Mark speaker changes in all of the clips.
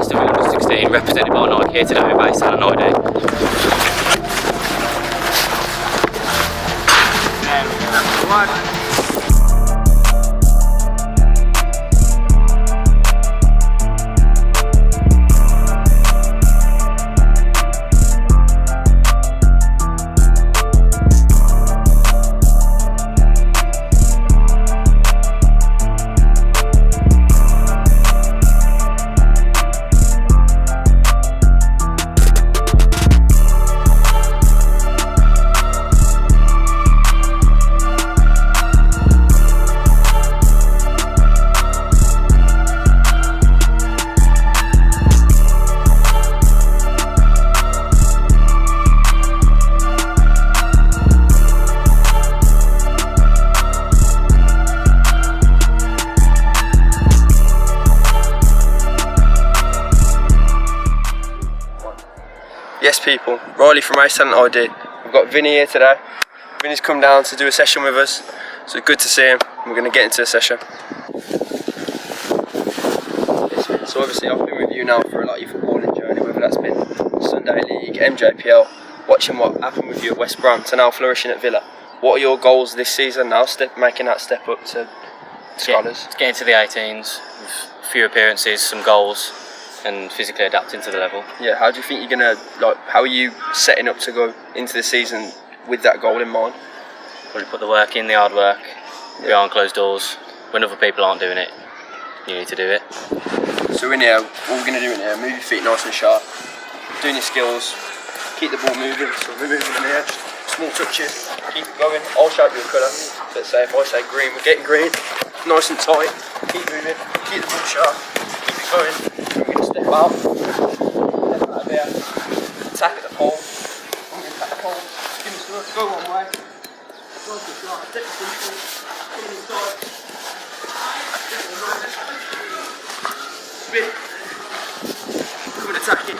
Speaker 1: Aston Villa under 16, represented by Nike here today with base and an ID.
Speaker 2: Yes people, Riley from Race Talent ID. We've got Vinnie here today. Vinnie's come down to do a session with us, so good to see him. We're going to get into a session. So obviously I've been with you now for a lot of your footballing journey, whether that's been Sunday League, MJPL, watching what happened with you at West Brom to now flourishing at Villa. What are your goals this season now, making that step up to scholars?
Speaker 1: Getting to the 18s, with a few appearances, some goals, and physically adapting to the level.
Speaker 2: Yeah, how do you think you're gonna how are you setting up to go into the season with that goal in mind?
Speaker 1: Probably put the work in, the hard work, behind closed doors. When other people aren't doing it, you need to do it.
Speaker 2: So in here, what we're gonna do in here, move your feet nice and sharp, doing your skills, keep the ball moving, so we're moving in here, small touches, keep it going. I'll shout you a colour. Let's say if I say green, we're getting green, nice and tight, keep moving, keep the ball sharp, keep it going. Step out of there, attack at the pole, I'm going to attack the pole, give me stuff, go one way, go to the shot, take the control, come inside, spin, come and attack it,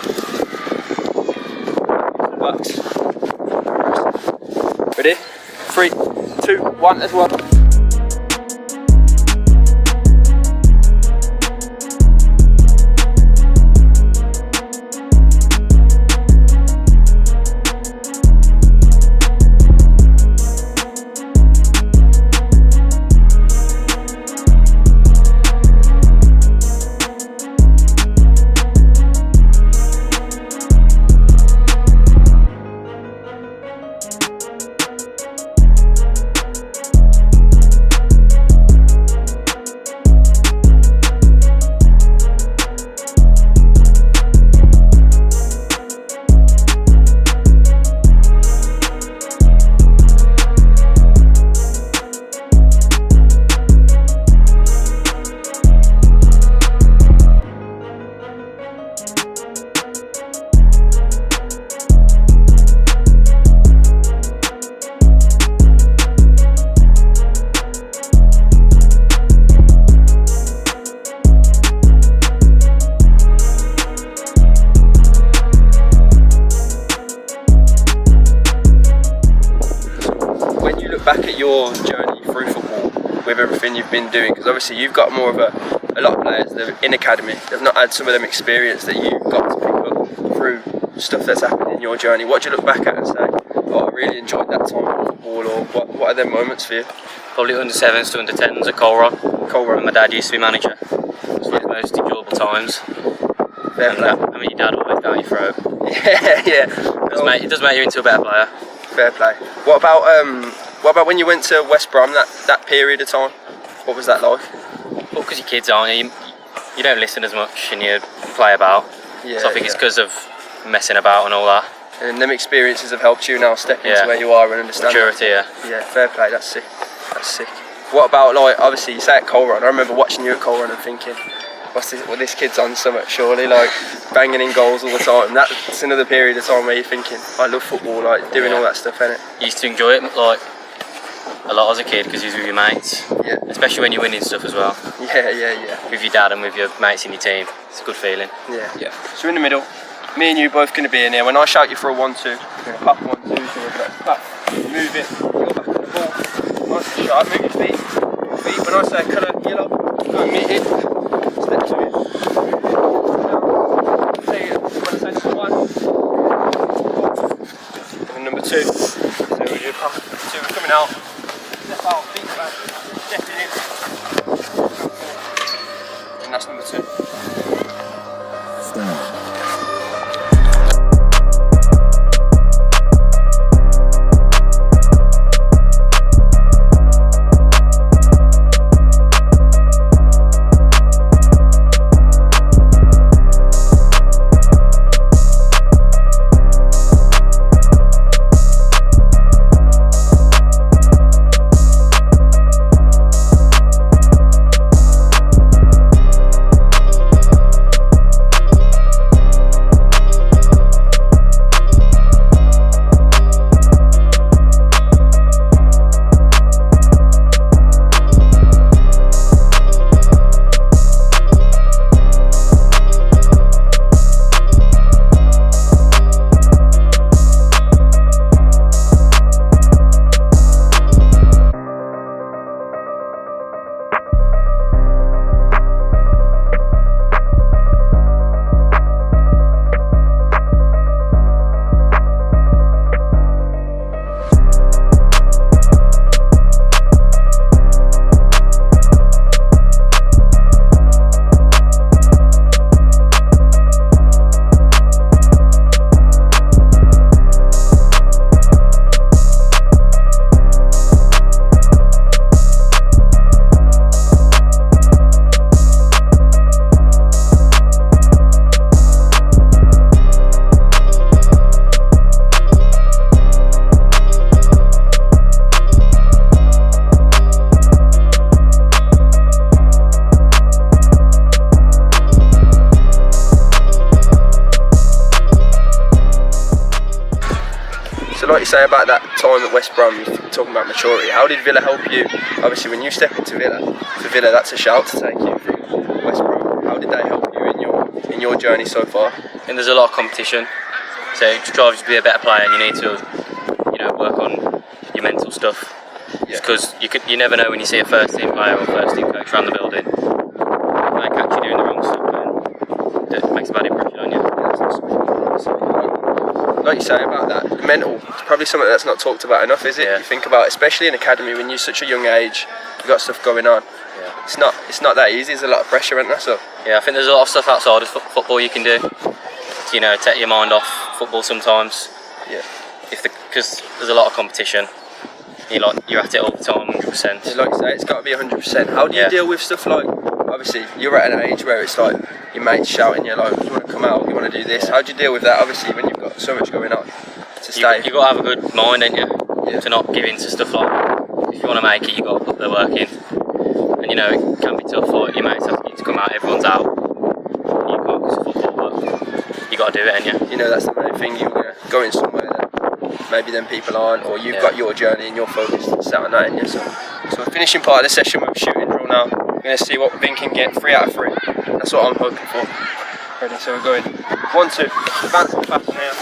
Speaker 2: backs, ready, 3, 2, 1, let's work. Back at your journey through football with everything you've been doing, because obviously you've got more of a lot of players that are in academy, they've not had some of them experience that you've got to pick up through stuff that's happened in your journey. What do you look back at and say, oh, I really enjoyed that time at football, or what are them moments for you?
Speaker 1: Probably under 7s to under 10s at Colron. When my dad used to be manager. It was one of the most enjoyable times.
Speaker 2: Fair play.
Speaker 1: I mean, your dad always down your throat.
Speaker 2: Yeah.
Speaker 1: It does make you into a better player.
Speaker 2: Fair play. What about when you went to West Brom, that period of time? What was that like?
Speaker 1: Well, because you're kids, aren't you? You don't listen as much and you play about.
Speaker 2: Yeah,
Speaker 1: so I think it's because of messing about and all that.
Speaker 2: And them experiences have helped you now step into where you are and understand.
Speaker 1: Maturity, yeah.
Speaker 2: Yeah, fair play, that's sick. That's sick. What about, like, obviously you say at Colron, I remember watching you at Colron and thinking, this kid's on something surely, like banging in goals all the time. That's another period of time where you're thinking, I love football, like doing all that stuff, innit?
Speaker 1: You used to enjoy it like a lot as a kid because you was with your mates.
Speaker 2: Yeah.
Speaker 1: Especially when you're winning stuff as well.
Speaker 2: Yeah.
Speaker 1: With your dad and with your mates in your team. It's a good feeling.
Speaker 2: Yeah. So in the middle, me and you both going to be in here. When I shout you for a 1-2, you're going to pop 1-2, so we're going to pop, move it, you're back on the ball. Nice and sharp, move your feet. When I say colour yellow, go and meet it. Step to it. out. Step out, feet back, stepping in. And that's number 2. So like you say about that time at West Brom, you're talking about maturity. How did Villa help you? Obviously when you step into Villa, for Villa that's a shout to take you from West Brom. How did they help you in your journey so far?
Speaker 1: And there's a lot of competition, so it drives you to be a better player, and you need to, work on your mental stuff. Because you never know when you see a first team player or first team coach around the building. If they catch you doing the wrong stuff, then it makes a bad impression on you.
Speaker 2: Like you say about that, the mental, it's probably something that's not talked about enough, is it?
Speaker 1: Yeah.
Speaker 2: You think about, especially in academy, when you're such a young age, you've got stuff going on.
Speaker 1: Yeah.
Speaker 2: It's not that easy. There's a lot of pressure, isn't there? So
Speaker 1: yeah, I think there's a lot of stuff outside of football you can do. Take your mind off football sometimes.
Speaker 2: Yeah.
Speaker 1: Because there's a lot of competition. You're at it all the time, 100%.
Speaker 2: Yeah, like you say, it's got to be 100%. How do you deal with stuff like, obviously, you're at an age where it's like your mates shouting, you like, you want to come out, you want to do this. How do you deal with that, obviously, when you've got so much going on to stay?
Speaker 1: You've got to have a good mind, ain't you?
Speaker 2: Yeah.
Speaker 1: To not give in to stuff like that. If you want to make it, you've got to put the work in. And it can be tough, like your mates ask you to come out, everyone's out. You can't because of football, but you got to do it, ain't you?
Speaker 2: That's the main thing, you're going to go in somewhere that maybe then people aren't, or you've got your journey and your focus set on that, ain't you? So the finishing part of the session with shooting drill now, we're going to see what Vin can get 3 out of 3. That's what I'm hoping for. Ready, so we're going 1, 2, advance and fast now.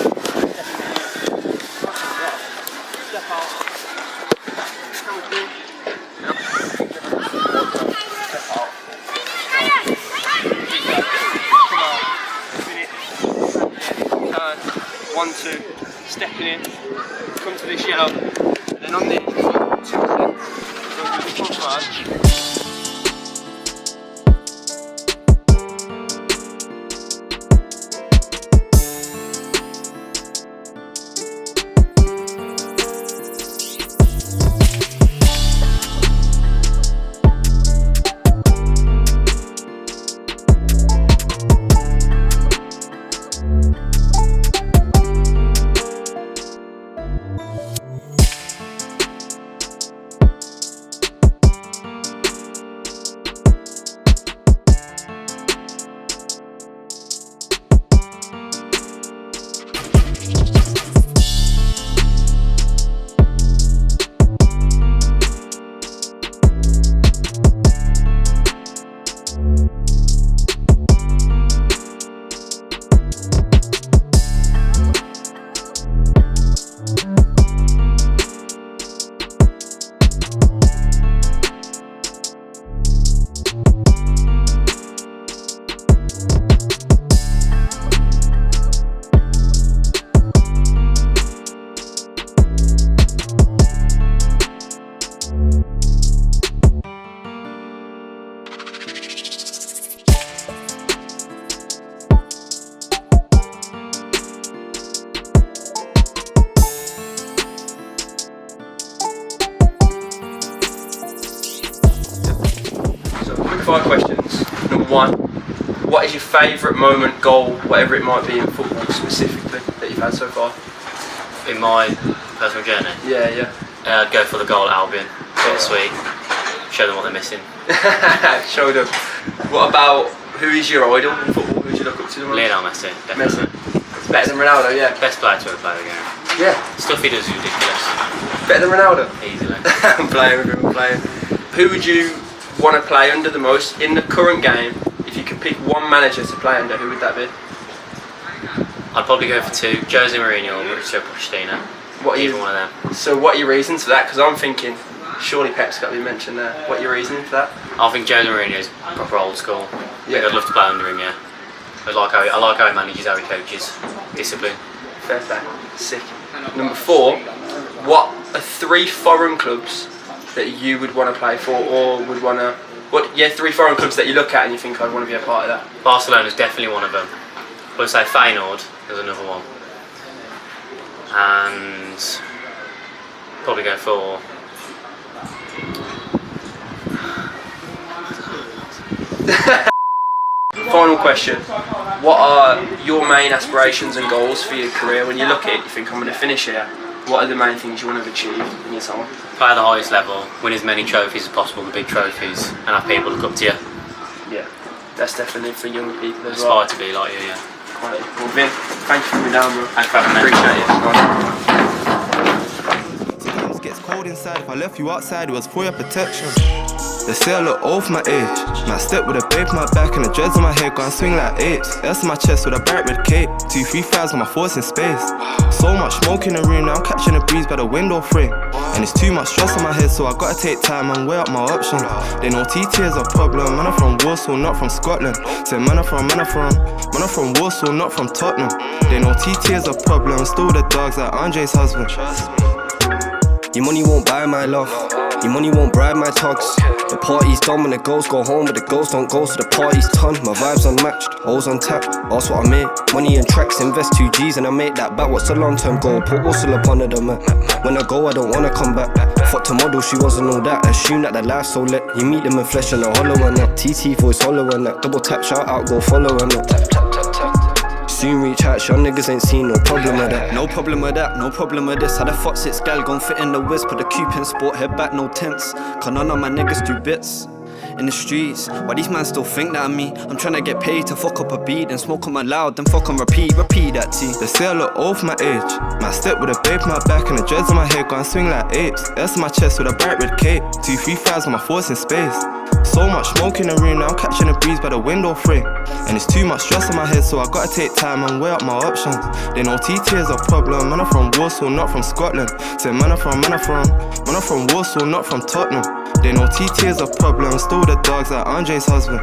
Speaker 2: Step out. Step out. Come out. Finish. Turn. 1, 2. Stepping in. Come to this yellow. And then on this, 2 steps. Go to this one first. fire questions. Number 1, what is your favourite moment, goal, whatever it might be in football specifically that you've had so far?
Speaker 1: In my personal journey,
Speaker 2: Yeah.
Speaker 1: I'd go for the goal at Albion. Sweet. Show them what they're missing.
Speaker 2: Show them. What about, who is your idol in football? Who do you look up to the most?
Speaker 1: Lionel Messi, definitely.
Speaker 2: Messi. Better than Ronaldo, yeah.
Speaker 1: Best player to ever play the game.
Speaker 2: Yeah.
Speaker 1: Stuff he does is ridiculous.
Speaker 2: Better than Ronaldo?
Speaker 1: Easily.
Speaker 2: I'm playing with him, I'm playing. Who would you want to play under the most in the current game? If you could pick one manager to play under, who would that be?
Speaker 1: I'd probably go for 2. Jose Mourinho or Mauricio Pochettino. Either one of them.
Speaker 2: So what are your reasons for that? Because I'm thinking, surely Pep's got to be mentioned there. What are your reasoning for that?
Speaker 1: I think Jose Mourinho is proper old school.
Speaker 2: Yeah.
Speaker 1: I'd love to play under him, yeah. I like how he manages, how he coaches. Discipline.
Speaker 2: Fair play. Sick. Number 4, what are 3 foreign clubs that you would want to play for, or would want to... 3 foreign clubs that you look at and you think I'd want to be a part of that?
Speaker 1: Barcelona's definitely one of them. I would say Feyenoord is another one. And probably go for...
Speaker 2: Final question. What are your main aspirations and goals for your career? When you look at it, you think, I'm going to finish here. What are the main things you want to achieve in your time?
Speaker 1: Play at the highest level, win as many trophies as possible, the big trophies, and have people look up to you.
Speaker 2: Yeah, that's definitely for younger people as well.
Speaker 1: Aspire to be like you, yeah.
Speaker 2: Quality. Well, Vin, thank you for coming down, bro.
Speaker 1: Thanks for having me.
Speaker 2: Appreciate it.
Speaker 3: Gets cold inside. If I left you outside, it was for your protection. They say I look old for my age. My step with a babe on my back and the dreads on my head, gonna swing like apes. S on my chest with a bright red cape. 2, 3 fives on my force in space. So much smoke in the room, now I'm catching a breeze by the window frame. And it's too much stress on my head, so I gotta take time and weigh up my options. They know TT is a problem. Man, I'm from Warsaw, not from Scotland. Say man, I'm from Warsaw, not from Tottenham. They know TT is a problem. Still the dogs like Andre's husband.
Speaker 4: Your money won't buy my love. Your money won't bribe my tugs. The party's done when the girls go home, but the girls don't go, so the party's done. My vibe's unmatched, hoes untapped, that's what I make. Money in tracks, invest 2 G's and I make that back. What's the long-term goal? Put Ursula up under the map. When I go, I don't wanna come back. Fuck to model, she wasn't all that. Assume that the life's so lit. You meet them in flesh and they're hollow and that. TT voice hollow and that. Double tap, shout out, go follow and that. Soon reach out, your niggas ain't seen no problem with that. No problem with that, no problem with this. How the fuck 6 gal gon' fit in the whiz? Put the coupe in sport, head back, no tints. Cause none of my niggas do bits in the streets. Why these man still think that of me? I'm tryna get paid to fuck up a beat, then smoke on my loud, then fuck on repeat that T.
Speaker 3: They say I look old for my age. My step with a babe on my back and the dreads on my head, gonna swing like apes. S on my chest with a bright red cape. 2, 3 fives on my force in space. So much smoke in the room, now I'm catching a breeze by the window frame. And it's too much stress on my head, so I gotta take time and weigh up my options. They know TT is a problem. Man, I'm from Warsaw, not from Scotland. Say man, I'm from Warsaw, not from Tottenham. They know TT is a problem. Still the dogs like Andre's husband.